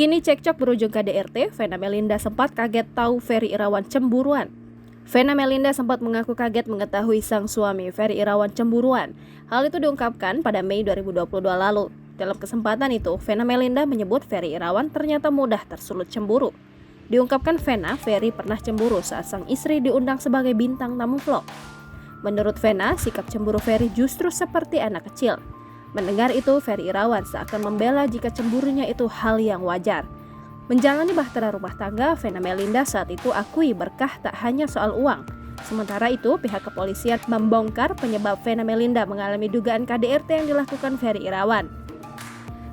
Kini cekcok berujung KDRT, Vena Melinda sempat kaget tahu Ferry Irawan cemburuan. Vena Melinda sempat mengaku kaget mengetahui sang suami Ferry Irawan cemburuan. Hal itu diungkapkan pada Mei 2022 lalu. Dalam kesempatan itu, Vena Melinda menyebut Ferry Irawan ternyata mudah tersulut cemburu. Diungkapkan Vena, Ferry pernah cemburu saat sang istri diundang sebagai bintang tamu vlog. Menurut Vena, sikap cemburu Ferry justru seperti anak kecil. Mendengar itu, Ferry Irawan seakan membela jika cemburunya itu hal yang wajar. Menjalani bahtera rumah tangga, Vena Melinda saat itu akui berkah tak hanya soal uang. Sementara itu, pihak kepolisian membongkar penyebab Vena Melinda mengalami dugaan KDRT yang dilakukan Ferry Irawan.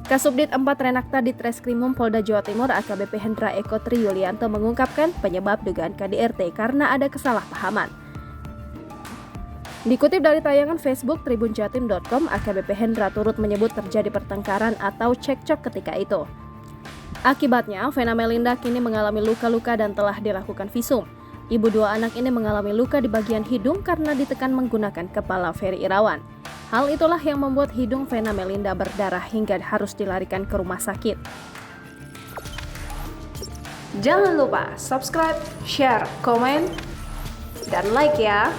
Kasubdit 4 Renakta Ditreskrimum Polda Jawa Timur AKBP Hendra Eko Tri Yulianto mengungkapkan penyebab dugaan KDRT karena ada kesalahpahaman. Dikutip dari tayangan Facebook tribunjatim.com, AKBP Hendra turut menyebut terjadi pertengkaran atau cekcok ketika itu. Akibatnya, Vena Melinda kini mengalami luka-luka dan telah dilakukan visum. Ibu dua anak ini mengalami luka di bagian hidung karena ditekan menggunakan kepala Ferry Irawan. Hal itulah yang membuat hidung Vena Melinda berdarah hingga harus dilarikan ke rumah sakit. Jangan lupa subscribe, share, komen, dan like ya!